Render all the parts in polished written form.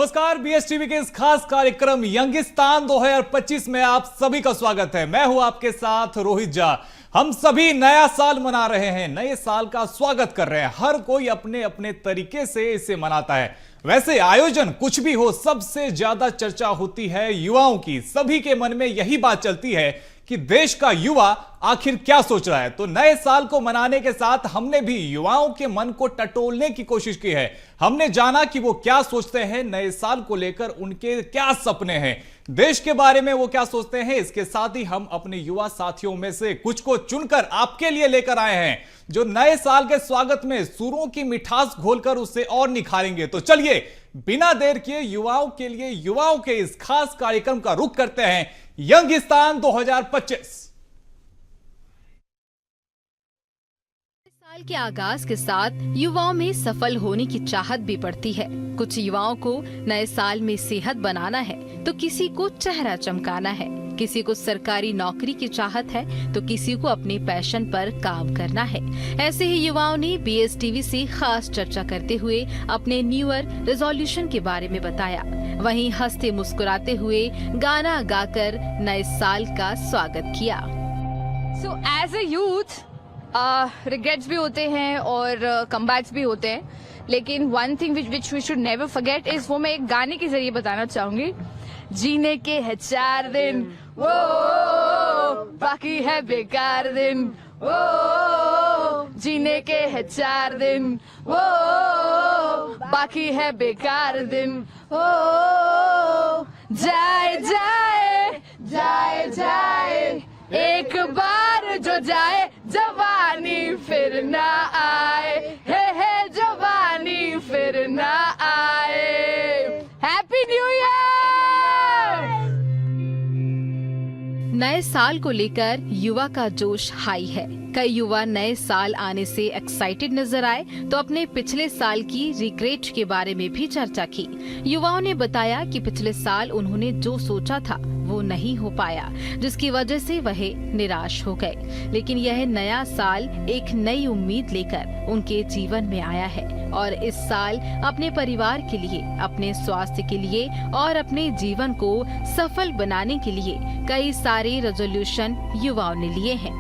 नमस्कार, बीएसटीवी के इस खास कार्यक्रम यंगिस्तान 2025 में आप सभी का स्वागत है। मैं हूं आपके साथ रोहित झा। हम सभी नया साल मना रहे हैं, नए साल का स्वागत कर रहे हैं। हर कोई अपने अपने तरीके से इसे मनाता है। वैसे आयोजन कुछ भी हो, सबसे ज्यादा चर्चा होती है युवाओं की। सभी के मन में यही बात चलती है कि देश का युवा आखिर क्या सोच रहा है। तो नए साल को मनाने के साथ हमने भी युवाओं के मन को टटोलने की कोशिश की है। हमने जाना कि वो क्या सोचते हैं, नए साल को लेकर उनके क्या सपने हैं, देश के बारे में वो क्या सोचते हैं। इसके साथ ही हम अपने युवा साथियों में से कुछ को चुनकर आपके लिए लेकर आए हैं, जो नए साल के स्वागत में सुरों की मिठास घोलकर उसे और निखारेंगे। तो चलिए बिना देर किए युवाओं के लिए युवाओं के इस खास कार्यक्रम का रुख करते हैं, यंगिस्तान 2025। साल के आगाज के साथ युवाओं में सफल होने की चाहत भी बढ़ती है। कुछ युवाओं को नए साल में सेहत बनाना है, तो किसी को चेहरा चमकाना है, किसी को सरकारी नौकरी की चाहत है, तो किसी को अपने पैशन पर काम करना है। ऐसे ही युवाओं ने बीएसटीवी से खास चर्चा करते हुए अपने न्यू ईयर रेजोल्यूशन के बारे में बताया। वहीं हंसते मुस्कुराते हुए गाना गाकर नए साल का स्वागत किया। So as a youth, regrets भी होते हैं और comebacks भी होते हैं, लेकिन one thing which we should never forget is वो मैं एक गाने के जरिए बताना चाहूंगी। जीने के है 4 दिन, वो बाकी है बेकार दिन, वो जीने के है 4 दिन, वो बाकी है बेकार दिन, वो जाए जाए जाए जाए एक बार जो जाए, जवानी फिर ना आए, है जवानी फिर ना आए। Happy new year. नए साल को लेकर युवा का जोश हाई है। कई युवा नए साल आने से एक्साइटेड नजर आए, तो अपने पिछले साल की रिग्रेट के बारे में भी चर्चा की। युवाओं ने बताया कि पिछले साल उन्होंने जो सोचा था वो नहीं हो पाया, जिसकी वजह से वह निराश हो गए। लेकिन यह नया साल एक नई उम्मीद लेकर उनके जीवन में आया है और इस साल अपने परिवार के लिए, अपने स्वास्थ्य के लिए और अपने जीवन को सफल बनाने के लिए कई सारे रेजोल्यूशन युवाओं ने लिए हैं।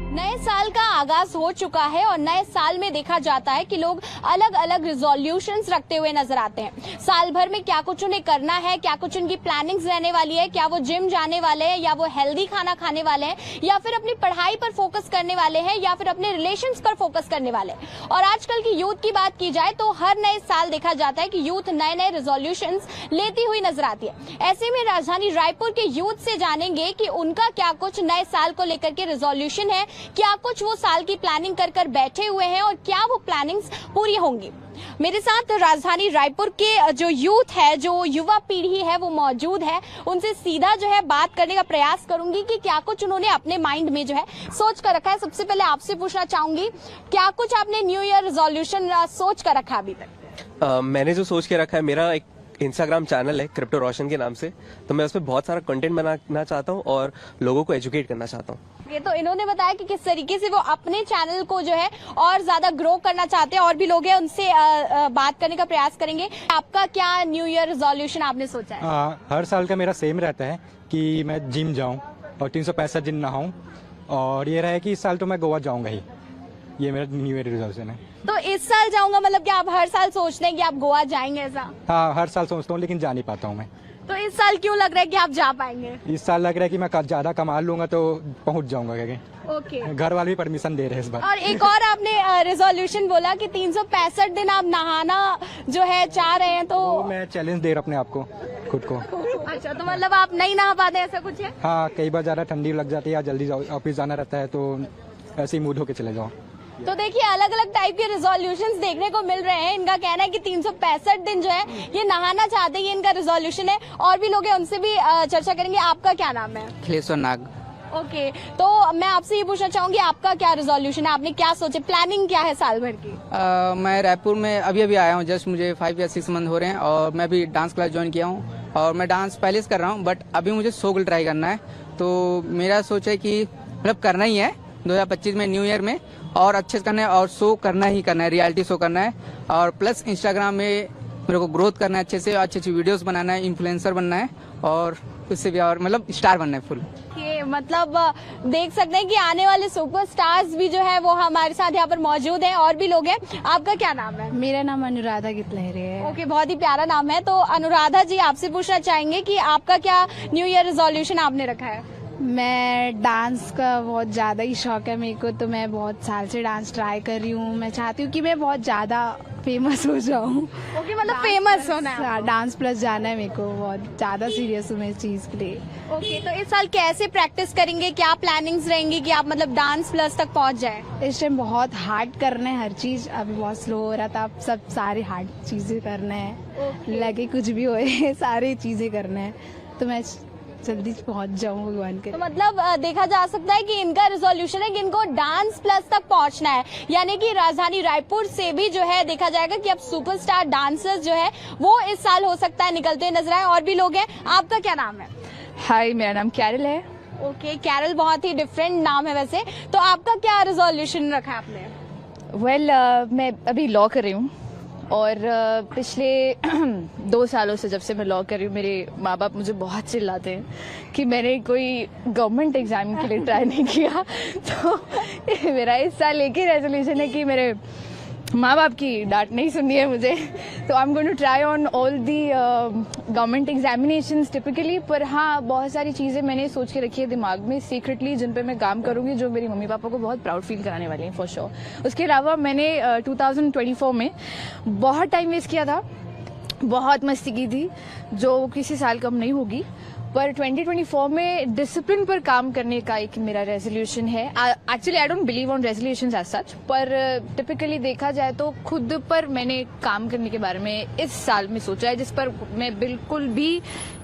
नए साल का आगाज हो चुका है और नए साल में देखा जाता है कि लोग अलग अलग रिजोल्यूशंस रखते हुए नजर आते हैं। साल भर में क्या कुछ उन्हें करना है, क्या कुछ उनकी प्लानिंग्स रहने वाली है, क्या वो जिम जाने वाले हैं या वो हेल्दी खाना खाने वाले हैं, या फिर अपनी पढ़ाई पर फोकस करने वाले हैं, या फिर अपने रिलेशंस पर फोकस करने वाले हैं। और आजकल की यूथ की बात की जाए तो हर नए साल देखा जाता है कि यूथ नए नए रिजोल्यूशंस लेती हुई नजर आती है। ऐसे में राजधानी रायपुर के यूथ से जानेंगे कि उनका क्या कुछ नए साल को लेकर के रिजोल्यूशन है, क्या कुछ वो साल की प्लानिंग कर बैठे हुए हैं और क्या वो प्लानिंग्स पूरी होंगी। मेरे साथ राजधानी रायपुर के जो यूथ है, जो युवा पीढ़ी है, वो मौजूद है। उनसे सीधा जो है बात करने का प्रयास करूंगी कि क्या कुछ उन्होंने अपने माइंड में जो है सोच कर रखा है। सबसे पहले आपसे पूछना चाहूंगी, क्या कुछ आपने न्यू ईयर रेजोल्यूशन सोच कर रखा अभी तक? मैंने जो सोच के रखा है, मेरा एक इंस्टाग्राम चैनल है क्रिप्टो रोशन के नाम से, तो मैं उसमें बहुत सारा कंटेंट बनाना चाहता हूँ और लोगों को एजुकेट करना चाहता हूँ। ये तो इन्होंने बताया कि किस तरीके से वो अपने चैनल को जो है और ज्यादा ग्रो करना चाहते हैं, और भी लोग हैं उनसे बात करने का प्रयास करेंगे। आपका क्या न्यू ईयर रेजोल्यूशन आपने सोचा है? हर साल का मेरा सेम रहता है कि मैं जिम जाऊं और 365 दिन नहाऊं, और ये रहा कि इस साल तो मैं गोवा जाऊंगा ही। ये मेरा न्यू ईयर रेजोल्यूशन है। तो इस साल जाऊंगा मतलब कि आप हर साल सोचते हैं कि आप गोवा जाएंगे ऐसा? हाँ, हर साल सोचता हूँ लेकिन जा नहीं पाता हूँ मैं। तो इस साल क्यों लग रहा है कि आप जा पाएंगे? इस साल लग रहा है कि मैं ज्यादा कमा लूंगा तो पहुंच जाऊंगा। ओके। घर वाले भी परमिशन दे रहे हैं इस बार। और एक और आपने रेजोल्यूशन बोला कि 365 दिन आप नहाना जो है चाह रहे हैं, तो मैं चैलेंज दे रहा अपने आप को, खुद को। अच्छा, तो मतलब आप नहीं नहा पाते, ऐसा कुछ है? हाँ, कई बार ज्यादा ठंडी लग जाती है या जल्दी ऑफिस जाना रहता है, तो ऐसे ही मूड होके चले जाओ। तो देखिए अलग अलग टाइप के रेजोल्यूशंस देखने को मिल रहे हैं। इनका कहना है कि 365 दिन जो है ये नहाना चाहते हैं, ये इनका रेजोल्यूशन है। और भी लोग हैं, उनसे भी चर्चा करेंगे। आपका क्या नाम है? खिलेश्वर नाग। ओके, तो मैं आपसे ये पूछना चाहूंगी, आपका क्या रेजोल्यूशन है? आपने क्या सोचे, प्लानिंग क्या है साल भर की? मैं रायपुर में अभी आया हूँ, जस्ट मुझे 5 या 6 मंथ हो रहे हैं, और मैं भी डांस क्लास ज्वाइन किया हूँ और मैं डांस पहले से कर रहा हूँ, बट अभी मुझे शो को ट्राई करना है। तो मेरा सोच है कि मतलब करना ही है 2025 में, न्यू ईयर में, और अच्छे से करना है और शो करना ही करना है, रियलिटी शो करना है। और प्लस इंस्टाग्राम में मेरे को ग्रोथ करना है, अच्छे से अच्छी अच्छी वीडियोस बनाना है, इन्फ्लुएंसर बनना है और उससे भी और मतलब स्टार बनना है फुल। ये मतलब देख सकते हैं कि आने वाले सुपरस्टार्स भी जो है वो हमारे साथ यहाँ पर मौजूद हैं और भी लोग हैं। आपका क्या नाम है? मेरा नाम अनुराधा गितलहरे है। ओके, बहुत ही प्यारा नाम है। तो अनुराधा जी, आपसे पूछना चाहेंगे कि आपका क्या न्यू ईयर रेजोल्यूशन आपने रखा है? मैं डांस का बहुत ज़्यादा ही शौक है मेरे को, तो मैं बहुत साल से डांस ट्राई कर रही हूँ। मैं चाहती हूँ कि मैं बहुत ज़्यादा फेमस हो जाऊँ। ओके, मतलब फेमस होना है। हाँ, डांस प्लस जाना है मेरे को, बहुत ज़्यादा सीरियस हूँ मैं इस चीज़ के लिए। ओके, तो इस साल कैसे प्रैक्टिस करेंगे? क्या प्लानिंग्स रहेंगी कि आप मतलब डांस प्लस तक पहुँच जाए? इस टाइम बहुत हार्ड करना है हर चीज़, अभी बहुत स्लो हो रहा था, अब सब सारे हार्ड चीज़ें करना है। लगे कुछ भी होए सारी चीज़ें करना है, तो मैं जल्दी पहुंच जाऊं भगवान के। तो मतलब देखा जा सकता है कि इनका रिजोल्यूशन है कि इनको डांस प्लस तक पहुंचना है, यानी कि राजधानी रायपुर से भी जो है देखा जाएगा कि अब सुपरस्टार डांसर्स जो है वो इस साल हो सकता है निकलते हुए नजर आए। और भी लोग हैं। आपका क्या नाम है? हाय, मेरा नाम कैरल है। ओके, कैरल बहुत ही डिफरेंट नाम है वैसे। तो आपका क्या रिजोल्यूशन रखा है आपने? वेल, मैं अभी लॉ कर रही हूँ और पिछले 2 सालों से जब से मैं लॉ कर रही हूँ, मेरे माँ बाप मुझे बहुत चिल्लाते हैं कि मैंने कोई गवर्नमेंट एग्जाम के लिए ट्राई नहीं किया। तो मेरा इस साल एक ही रेजोल्यूशन है कि मेरे माँ बाप की डांट नहीं सुननी है मुझे। तो I am going to try on all the government examinations typically. पर हाँ, बहुत सारी चीज़ें मैंने सोच के रखी है दिमाग में सीक्रेटली, जिन पे मैं काम करूँगी, जो मेरी मम्मी पापा को बहुत प्राउड फील कराने वाली हैं फॉर श्योर। उसके अलावा मैंने 2024 में बहुत टाइम वेस्ट किया था, बहुत मस्ती की थी, जो किसी साल कम नहीं होगी। पर 2024 में डिसिप्लिन पर काम करने का एक मेरा रेजोल्यूशन है। Actually I don't believe on resolutions as such, पर टिपिकली देखा जाए तो खुद पर मैंने काम करने के बारे में इस साल में सोचा है, जिस पर मैं बिल्कुल भी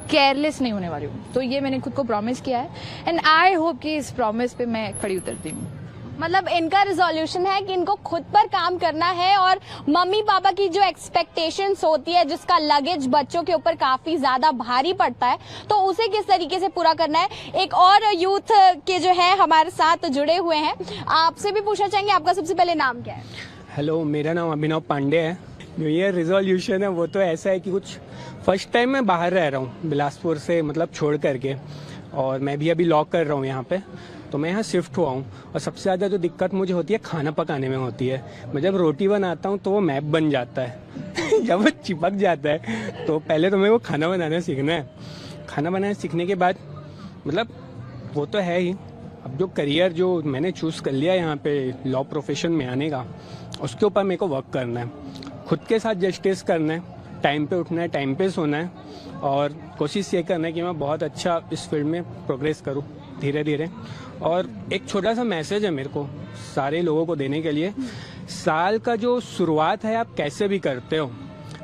केयरलेस नहीं होने वाली हूँ। तो ये मैंने खुद को प्रॉमिस किया है एंड आई होप कि इस प्रॉमिस पे मैं खड़ी उतरती हूँ। मतलब इनका रिजोल्यूशन है कि इनको खुद पर काम करना है और मम्मी पापा की जो एक्सपेक्टेशंस होती है, जिसका लगेज बच्चों के ऊपर काफी ज्यादा भारी पड़ता है, तो उसे किस तरीके से पूरा करना है। एक और यूथ के जो है हमारे साथ जुड़े हुए हैं, आपसे भी पूछना चाहेंगे, आपका सबसे पहले नाम क्या है? हेलो, मेरा नाम अभिनव पांडे है। न्यू ईयर रिजोल्यूशन है वो तो ऐसा है कि कुछ फर्स्ट टाइम मैं बाहर रह रहा हूँ बिलासपुर से, मतलब छोड़ करके, और मैं भी अभी लॉ कर रहा हूँ यहाँ पे, तो मैं यहाँ शिफ्ट हुआ हूँ। और सबसे ज़्यादा जो दिक्कत मुझे होती है खाना पकाने में होती है। मैं जब रोटी बनाता हूँ तो वो मैप बन जाता है जब वो चिपक जाता है। तो पहले तो मेरे को खाना बनाना सीखना है। खाना बनाना सीखने के बाद मतलब वो तो है ही, अब जो करियर जो मैंने चूज़ कर लिया यहाँ पे लॉ प्रोफेशन में आने का, उसके ऊपर मेरे को वर्क करना है, खुद के साथ जस्टिस करना है, टाइम पे उठना है, टाइम पे सोना है, और कोशिश ये करना है कि मैं बहुत अच्छा इस फील्ड में प्रोग्रेस करूँ धीरे धीरे। और एक छोटा सा मैसेज है मेरे को सारे लोगों को देने के लिए, साल का जो शुरुआत है आप कैसे भी करते हो,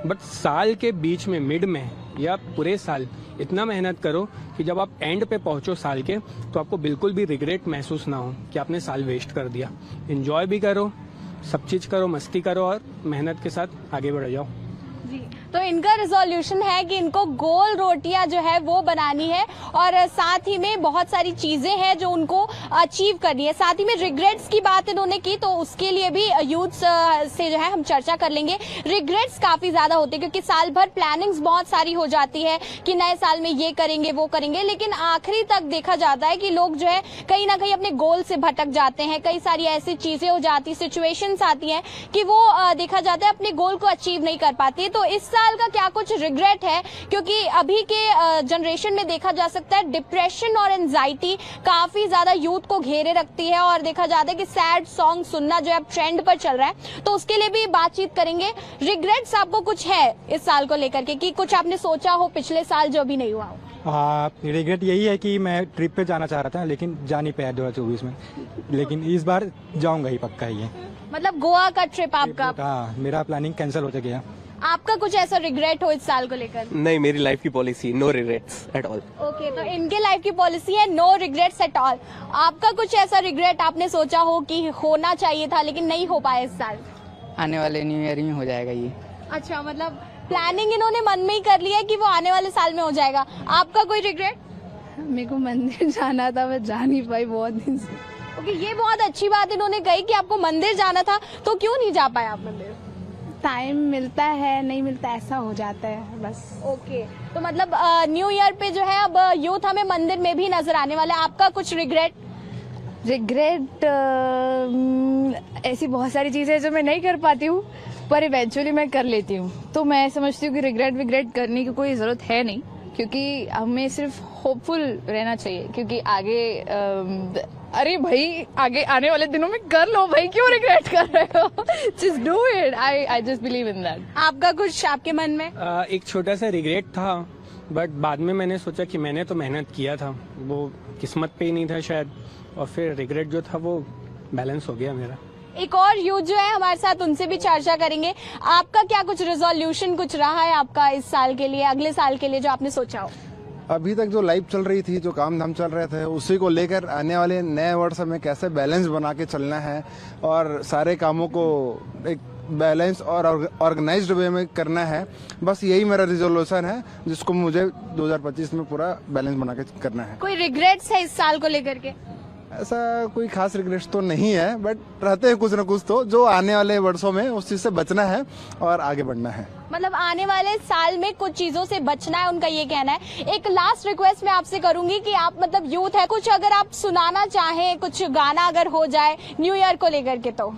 बट साल के बीच में, मिड में या पूरे साल इतना मेहनत करो कि जब आप एंड पे पहुंचो साल के, तो आपको बिल्कुल भी रिग्रेट महसूस ना हो कि आपने साल वेस्ट कर दिया। एंजॉय भी करो, सब चीज़ करो, मस्ती करो और मेहनत के साथ आगे बढ़ जाओ। जी, तो इनका रिजोल्यूशन है कि इनको गोल रोटियां जो है वो बनानी है और साथ ही में बहुत सारी चीजें हैं जो उनको अचीव करनी है। साथ ही में रिग्रेट्स की बात इन्होंने की, तो उसके लिए भी यूथ से जो है हम चर्चा कर लेंगे। रिग्रेट्स काफी ज्यादा होते हैं क्योंकि साल भर प्लानिंग्स बहुत सारी हो जाती है कि नए साल में ये करेंगे वो करेंगे, लेकिन आखिरी तक देखा जाता है कि लोग जो है कहीं ना कहीं अपने गोल से भटक जाते हैं। कई सारी ऐसी चीजें हो जाती, सिचुएशंस आती हैं कि वो देखा जाता है अपने गोल को अचीव नहीं कर पाती। तो इस साल का क्या कुछ रिग्रेट है, क्योंकि अभी के जनरेशन में देखा जा सकता है डिप्रेशन और एंजाइटी काफी ज्यादा यूथ को घेरे रखती है और देखा जाता है कि सैड सॉन्ग सुनना जो है ट्रेंड पर चल रहा है, तो उसके लिए भी बातचीत करेंगे। रिग्रेट्स आपको कुछ है इस साल को लेकर के कि कुछ आपने सोचा हो पिछले साल जो भी नहीं हुआ हो? रिग्रेट यही है कि मैं ट्रिप पे जाना चाह रहा था लेकिन जा नहीं पाया 2024 में, लेकिन इस बार जाऊंगा ही पक्का ही है। मतलब गोवा का ट्रिप आपका? हाँ, मेरा प्लानिंग कैंसिल हो गया। आपका कुछ ऐसा रिग्रेट हो इस साल को लेकर? नहीं, मेरी लाइफ की policy no regrets at all. Okay, तो इनके लाइफ की पॉलिसी है नो रिग्रेट्स एट ऑल। आपका कुछ ऐसा रिग्रेट आपने सोचा हो कि होना चाहिए था लेकिन नहीं हो पाया इस साल? आने वाले न्यू ईयर में हो जाएगा ये। अच्छा, मतलब प्लानिंग इन्होंने मन में ही कर लिया है कि वो आने वाले साल में हो जाएगा। आपका कोई रिग्रेट? मेरे को मंदिर जाना था, मैं जा नहीं पाई बहुत दिन से। ओके, ये बहुत अच्छी बात इन्होंने कही कि आपको मंदिर जाना था, तो क्यों नहीं जा पाए आप मंदिर? टाइम मिलता है नहीं मिलता ऐसा हो जाता है बस। ओके, तो मतलब न्यू ईयर पे जो है अब यूथ हमें मंदिर में भी नजर आने वाला है। आपका कुछ रिग्रेट? ऐसी बहुत सारी चीज़ें हैं जो मैं नहीं कर पाती हूँ, पर इवेंचुअली मैं कर लेती हूँ। तो मैं समझती हूँ कि रिग्रेट करने की कोई ज़रूरत है नहीं, क्योंकि हमें सिर्फ होपफुल रहना चाहिए, क्योंकि आगे अरे भाई आगे आने वाले दिनों में कर लो भाई, क्यों रिग्रेट कर रहे हो? Just do it. I just believe in that. आपका कुछ आपके मन में? एक छोटा सा रिग्रेट था, बट बाद में मैंने सोचा कि मैंने तो मेहनत किया था, वो किस्मत पे ही नहीं था शायद, और फिर रिग्रेट जो था वो बैलेंस हो गया मेरा। एक और यूथ जो है हमारे साथ, उनसे भी चर्चा करेंगे। आपका क्या कुछ रेजोल्यूशन कुछ रहा है आपका इस साल के लिए, अगले साल के लिए, जो आपने सोचा हो? अभी तक जो लाइफ चल रही थी, जो काम धाम चल रहे थे, उसी को लेकर आने वाले नए वर्ष में कैसे बैलेंस बना के चलना है और सारे कामों को एक बैलेंस और ऑर्गेनाइज्ड वे में करना है। बस यही मेरा रिजोल्यूशन है, जिसको मुझे 2025 में पूरा बैलेंस बना के करना है। कोई रिग्रेट्स है इस साल को लेकर के? ऐसा कोई खास रिग्रेट्स तो नहीं है, बट रहते हैं कुछ न कुछ, तो जो आने वाले वर्षों में उस चीज से बचना है और आगे बढ़ना है। मतलब आने वाले साल में कुछ चीजों से बचना है, उनका ये कहना है। एक लास्ट रिक्वेस्ट मैं आपसे करूंगी कि आप मतलब यूथ है, कुछ अगर आप सुनाना चाहें, कुछ गाना अगर हो जाए न्यू ईयर को लेकर के तो।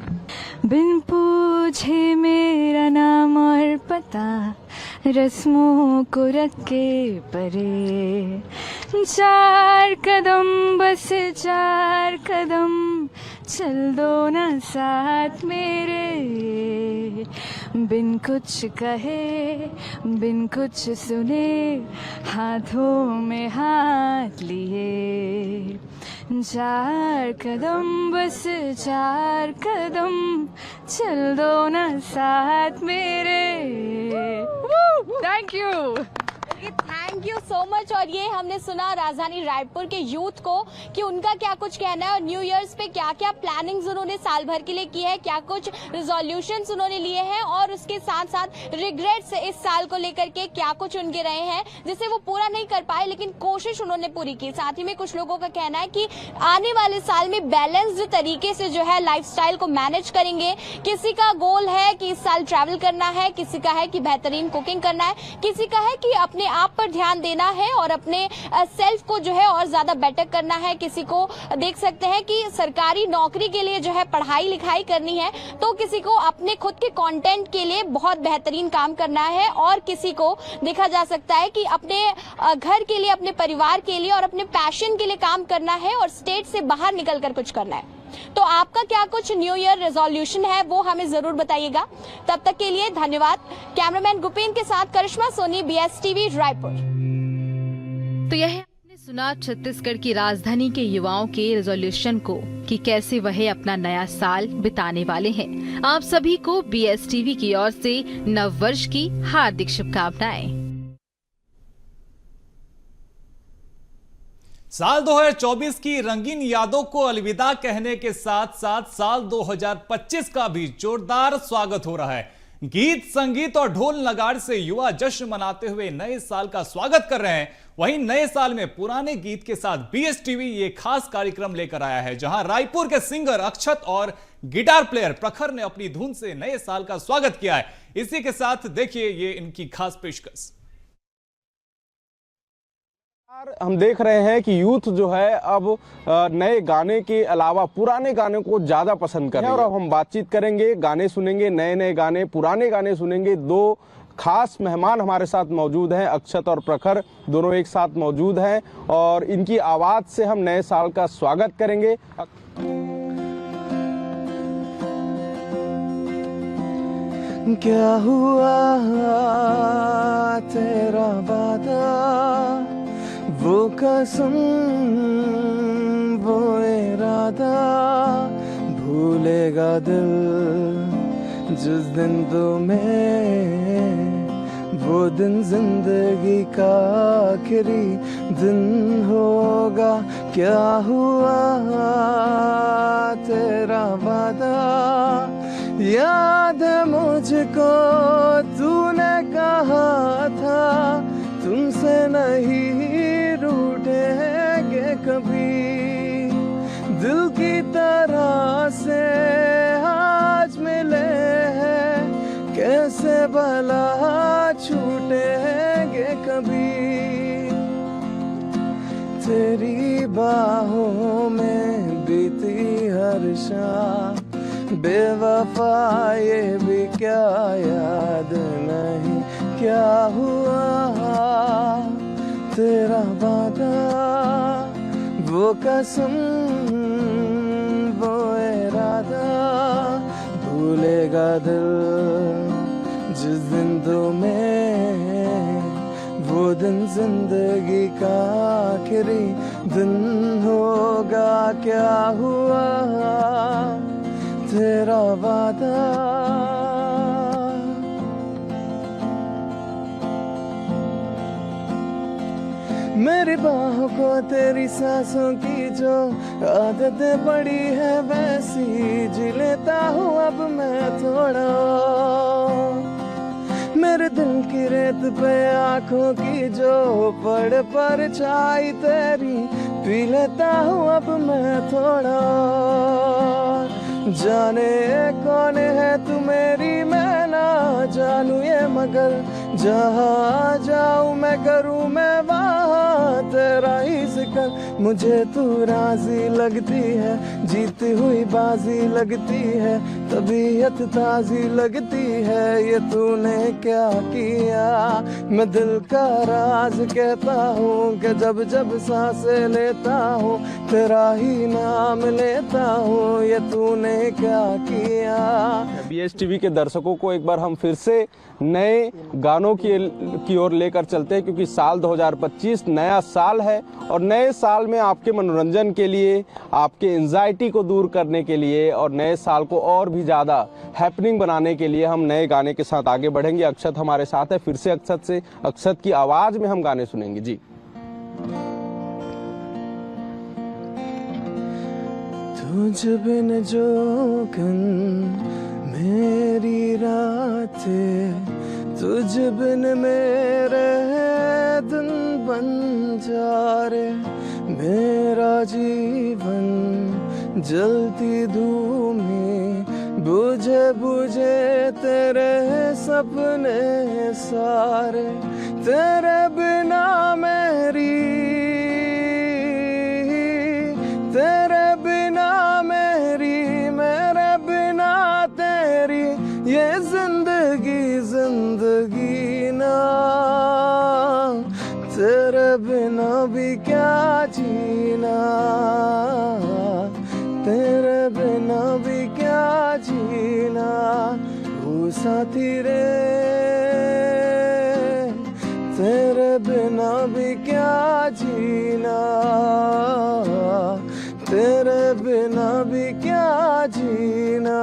बिन पूछे मेरा नाम और पता, रस्मों को रख के परे, 4 कदम बस 4 कदम चल दो ना साथ मेरे, बिन कुछ कहे बिन कुछ सुने, हाथों में हाथ लिए, 4 कदम बस 4 कदम चल दो ना साथ मेरे। Thank you. Thank you so much. और ये हमने सुना राजधानी रायपुर के यूथ को कि उनका क्या कुछ कहना है और न्यू ईयर्स पे क्या क्या प्लानिंग्स उन्होंने साल भर के लिए की है, क्या कुछ रिजोल्यूशंस उन्होंने लिए हैं और उसके साथ साथ रिग्रेट्स इस साल को लेकर के क्या कुछ उनके रहे हैं जिसे वो पूरा नहीं कर पाए, लेकिन कोशिश उन्होंने पूरी की। साथ ही में कुछ लोगों का कहना है कि आने वाले साल में बैलेंस्ड तरीके से जो है लाइफस्टाइल को मैनेज करेंगे। किसी का गोल है कि इस साल ट्रैवल करना है, किसी का है कि बेहतरीन कुकिंग करना है, किसी का है कि अपने आप पर ध्यान देना है और अपने सेल्फ को जो है और ज्यादा बेटर करना है। किसी को देख सकते हैं कि सरकारी नौकरी के लिए जो है पढ़ाई लिखाई करनी है, तो किसी को अपने खुद के कंटेंट के लिए बहुत बेहतरीन काम करना है और किसी को देखा जा सकता है कि अपने घर के लिए, अपने परिवार के लिए और अपने पैशन के लिए काम करना है और स्टेट से बाहर निकलकर कुछ करना है। तो आपका क्या कुछ न्यू ईयर रेजोल्यूशन है वो हमें जरूर बताइएगा। तब तक के लिए धन्यवाद। कैमरामैन गुपेन के साथ करिश्मा सोनी, BSTV रायपुर। तो यह आपने सुना छत्तीसगढ़ की राजधानी के युवाओं के रेजोल्यूशन को कि कैसे वह अपना नया साल बिताने वाले हैं। आप सभी को BSTV की ओर से नव वर्ष की हार्दिक शुभकामनाएं। साल 2024 की रंगीन यादों को अलविदा कहने के साथ साथ साल 2025 का भी जोरदार स्वागत हो रहा है। गीत, संगीत और ढोल नगाड़े से युवा जश्न मनाते हुए नए साल का स्वागत कर रहे हैं। वहीं नए साल में पुराने गीत के साथ BSTV ये खास कार्यक्रम लेकर आया है, जहां रायपुर के सिंगर अक्षत और गिटार प्लेयर प्रखर ने अपनी धुन से नए साल का स्वागत किया है। इसी के साथ देखिए ये इनकी खास पेशकश। हम देख रहे हैं कि यूथ जो है अब नए गाने के अलावा पुराने गाने को ज्यादा पसंद कर रहे हैं और अब हम बातचीत करेंगे, गाने सुनेंगे, नए नए गाने, पुराने गाने सुनेंगे। 2 खास मेहमान हमारे साथ मौजूद हैं, अक्षत और प्रखर दोनों एक साथ मौजूद हैं और इनकी आवाज से हम नए साल का स्वागत करेंगे। क्या हुआ तेरा वादा, वो कसम वो इरादा, भूलेगा दिल जिस दिन तुम्हें, वो दिन जिंदगी का आखिरी दिन होगा। क्या हुआ तेरा वादा, याद है मुझको तूने कहा था तुमसे नहीं रूठेंगे कभी, दिल की तरह से आज मिले हैं, कह तेरी बाहों में बीती हर शाम, बेवफा ये भी क्या याद नहीं क्या हुआ तेरा वादा, वो कसम वो इरादा, भूलेगा दिल जिस दिन तुम्हें, वो दिन जिंदगी का आखिरी दिन होगा, क्या हुआ तेरा वादा। मेरी बाहों को तेरी सांसों की जो आदतें पड़ी है वैसी जी लेता हूँ अब मैं थोड़ा, मेरे दिल की रेत पे आंखों की जो पड़ परछाई तेरी पी लेता हूँ अब मैं थोड़ा, जाने कौन है तू मेरी मैं ना जानू ये, मगर जहाँ जाऊँ मैं करूँ मैं वहाँ तेरा ही जिक्र, मुझे तू राजी लगती है, जीती हुई बाजी लगती है, तबीयत ताजी लगती है, ये तूने क्या किया, मैं दिल का राज कहता हूँ कि जब जब सांसें लेता हूँ तेरा ही नाम लेता हूँ, ये तूने क्या किया। BSTV के दर्शकों को एक बार हम फिर से नए गानों की ओर लेकर चलते हैं, क्योंकि साल 2025 नया साल है और नए साल में आपके मनोरंजन के लिए, आपके एंजाइटी को दूर करने के लिए और नए साल को और भी ज़्यादा हैपनिंग बनाने के लिए हम नए गाने के साथ आगे बढ़ेंगे। अक्षत हमारे साथ है, फिर से अक्षत की आवाज़ में हम गाने सुनेंगे जी। तुझ बिन जो मेरी रातें, तुझ बिन मेरे दिन बन जा रे, मेरा जीवन जलती धूप में बुझे बुझे तेरे सपने सारे, तेरे बिना मेरी, तेरे बिना मेरी, मेरे बिना तेरी ये जिंदगी जिंदगी ना, तेरे बिना भी क्या जीना, तेरे बिना भी क्या जीना, ओ साथी रे तेरे बिना भी क्या जीना, तेरे बिना भी क्या जीना,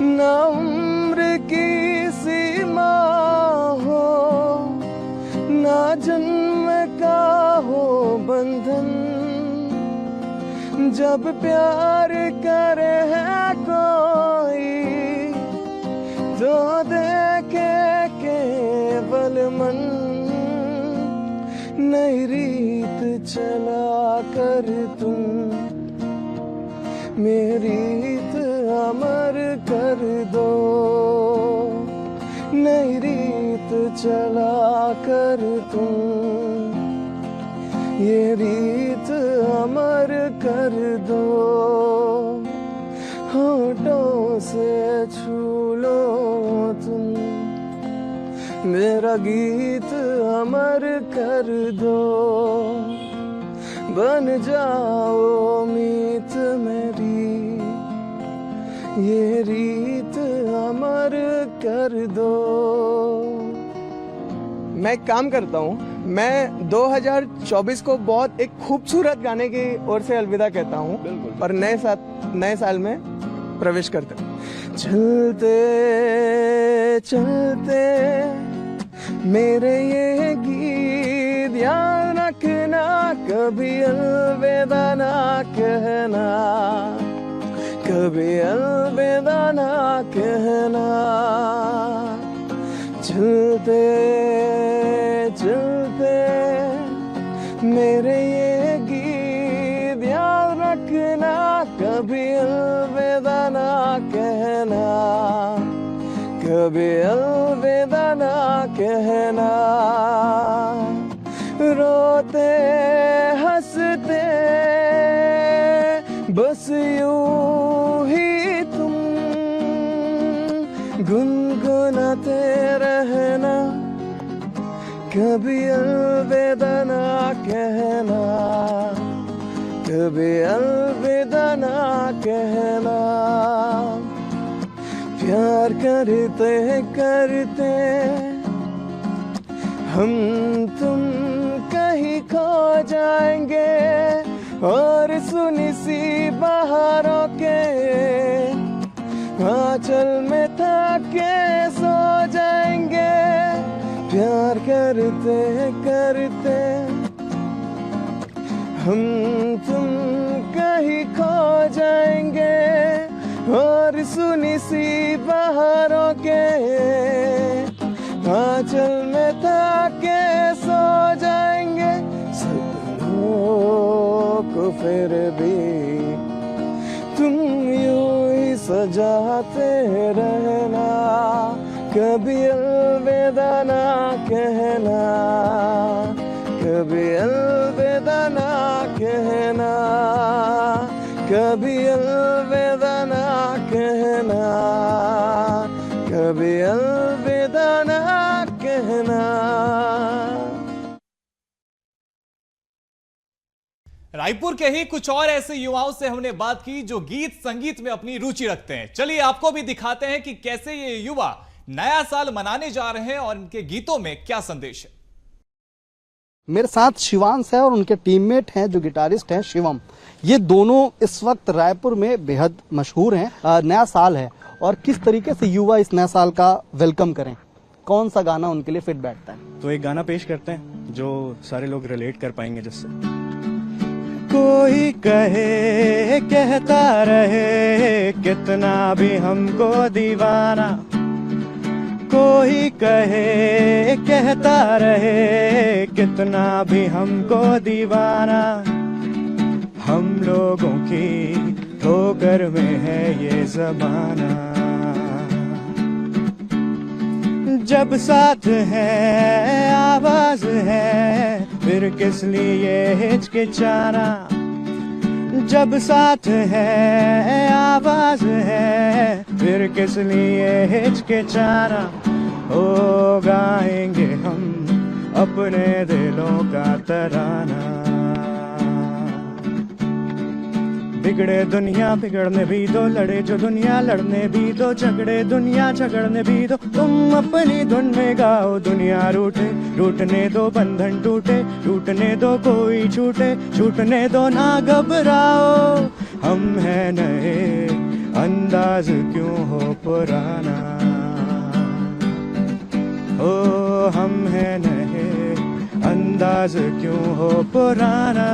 ना उम्र की सीमा हो, ना जन्म का हो बंधन, जब प्यार करे है कोई तो देखे केवल मन, नई रीत चला कर तुम मेरी रीत अमर कर दो, नई रीत चला कर तुम ये रीत अमर कर दो, होठों से छू लो तुम मेरा गीत अमर कर दो, बन जाओ मीत मेरी ये रीत अमर कर दो। मैं एक काम करता हूँ, मैं 2024 को बहुत एक खूबसूरत गाने की ओर से अलविदा कहता हूँ और नए साल में प्रवेश करते हैं। चलते चलते मेरे ये गीत याद रखना, कभी अलविदा ना कहना, कभी अलविदा ना कहना, चलते चलते मेरे ये गीत याद रखना, कभी अलविदा ना कहना, कभी अलविदा ना कहना, रो रोते हंसते बस यूं ही तुम गुनगुनाते रहना, कभी अलविदा ना कहना, कभी अलविदा ना कहना। प्यार करते करते हम तुम कहीं खो जाएंगे, और सुनी सी बहारों के आंचल में थाके सो जाएंगे। प्यार करते करते हम तुम कहीं खो जाएंगे, और सुनी सी बहारों के आंचल में थाके सो जाएंगे। सपनों को फिर भी तुम यूं ही सजाते रहना, कभी अलविदा ना कहना, कभी अलविदा ना कहना, कभी अलविदा ना कहना, कभी अलविदा ना कहना। रायपुर के ही कुछ और ऐसे युवाओं से हमने बात की जो गीत संगीत में अपनी रुचि रखते हैं। चलिए आपको भी दिखाते हैं कि कैसे ये युवा नया साल मनाने जा रहे हैं और इनके गीतों में क्या संदेश है। मेरे साथ शिवांश है और उनके टीममेट हैं जो गिटारिस्ट हैं शिवम। ये दोनों इस वक्त रायपुर में बेहद मशहूर हैं। नया साल है और किस तरीके से युवा इस नया साल का वेलकम करें, कौन सा गाना उनके लिए फिट बैठता है। तो एक गाना पेश करते हैं जो सारे लोग रिलेट कर पाएंगे जिससे। कोई कहे कहता रहे कितना भी हमको दीवाना, कोई कहे कहता रहे कितना भी हमको दीवाना, हम लोगों की ठोकर में है ये जमाना। जब साथ है आवाज है फिर किस लिए हिचकिचाना, जब साथ है आवाज है फिर किस लिए हिचकिचाना। ओ गाएंगे हम अपने दिलों का तराना। बिगड़े दुनिया बिगड़ने भी दो, लड़े जो दुनिया लड़ने भी दो, झगड़े दुनिया झगड़ने भी दो, तुम अपनी धुन में गाओ। दुनिया रूठे रूठने दो, बंधन टूटे टूटने दो, कोई छूटे छूटने दो, ना घबराओ। हम हैं नए अंदाज क्यों हो पुराना, ओ हम हैं नए अंदाज क्यों हो पुराना।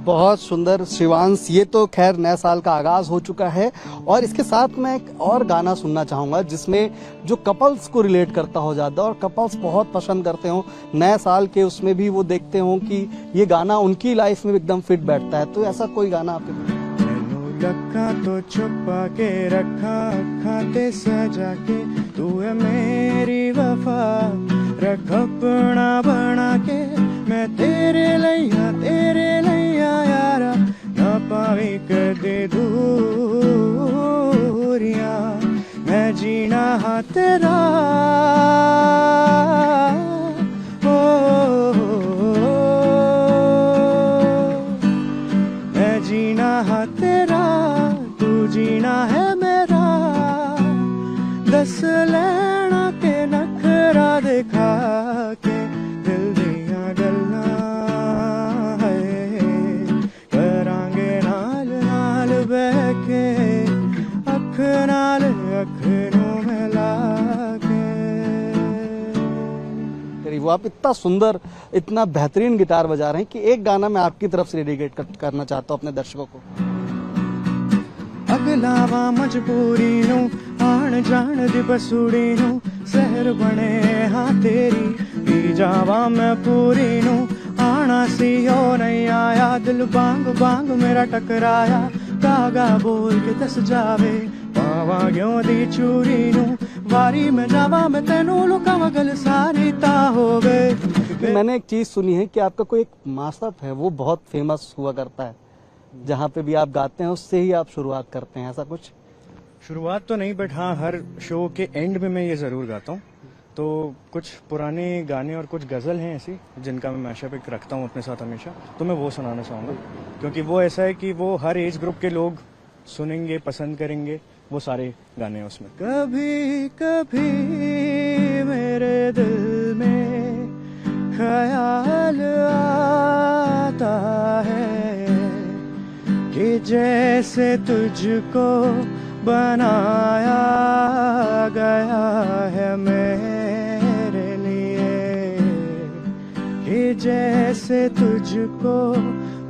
बहुत सुंदर शिवांश। ये तो खैर नए साल का आगाज हो चुका है और इसके साथ मैं एक और गाना सुनना चाहूंगा जिसमें जो कपल्स को रिलेट करता हो ज्यादा और कपल्स बहुत पसंद करते हो नए साल के, उसमें भी वो देखते हो कि ये गाना उनकी लाइफ में एकदम फिट बैठता है। तो ऐसा कोई गाना आपके रखा तो छुपा के रखा खाते सजा के, तू है मेरी वफा रख अपना बना के, मैं तेरे लैया यारा ना पावी कर दे दूरिया, मैं जीना हाँ तेरा ओ, मैं जीना हाँ तेरा तू जीना है मेरा, दस लेना के नखरा दिखा के दिल दिया गल्ला है, करांगे नाल नाल बह के अख नाल अख नू मिला के। वो आप इतना सुंदर इतना बेहतरीन गिटार बजा रहे हैं कि एक गाना मैं आपकी तरफ से डेडिकेट करना चाहता हूँ अपने दर्शकों को। अगलावा मजबूरी नू आन जान दी बसूड़ी नू, सहर बने हाँ तेरी पी जावा मैं पूरी नू, आना सी हो नहीं आया दिल बांग बांग मेरा टकराया, गागा बोल के दस जावे पावा क्यों दी चूरी नू, वारी में जावा मैं तेनू लुकावा गल सारी ता हो गए। मैंने एक चीज सुनी है कि आपका कोई एक माशअप है, वो बहुत फेमस हुआ करता है, जहाँ पे भी आप गाते हैं उससे ही आप शुरुआत करते हैं, ऐसा कुछ? शुरुआत तो नहीं, बट हाँ हर शो के एंड में मैं ये जरूर गाता हूँ। तो कुछ पुराने गाने और कुछ गजल हैं ऐसी जिनका मैं मैशअप एक रखता हूँ अपने साथ हमेशा, तो मैं वो सुनाना चाहूँगा, क्योंकि वो ऐसा है कि वो हर एज ग्रुप के लोग सुनेंगे, पसंद करेंगे, वो सारे गाने हैं उसमें। कभी कभी मेरे दिल में ख्याल आता है कि जैसे तुझको बनाया गया है मेरे लिए, कि जैसे तुझको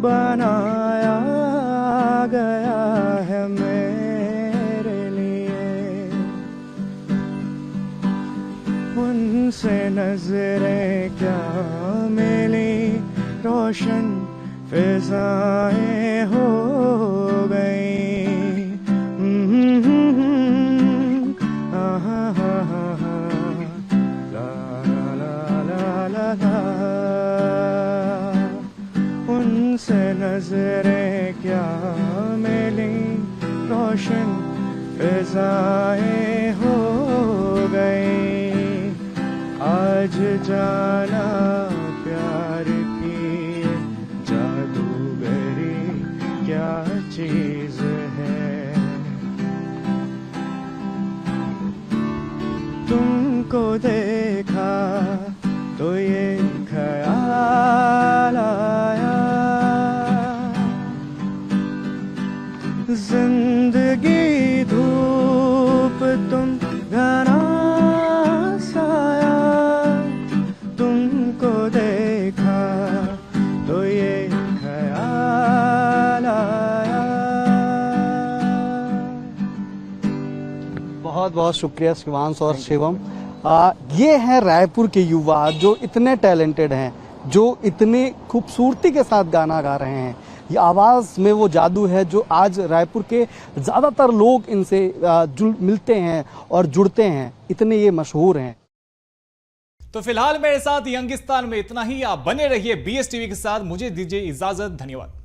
बनाया गया है मेरे लिए। उनसे नजरें क्या मिली, रोशन फिजाएं हो गई। उनसे नजरें क्या मिली, रोशन फिजाएं हो गई। आज जाना प्यार की जादूगरी क्या चीज है, तुमको देखा तो ये ख्याल आया, जिंदगी धूप तुम घना साया, तुमको देखा तो ये ख्याल आया। बहुत बहुत शुक्रिया शिवांश और शिवम। ये हैं रायपुर के युवा जो इतने टैलेंटेड हैं, जो इतने खूबसूरती के साथ गाना गा रहे हैं। ये आवाज़ में वो जादू है जो आज रायपुर के ज़्यादातर लोग इनसे मिलते हैं और जुड़ते हैं, इतने ये मशहूर हैं। तो फिलहाल मेरे साथ यंगिस्तान में इतना ही। आप बने रहिए BS टीवी के साथ। मुझे दीजिए इजाजत। धन्यवाद।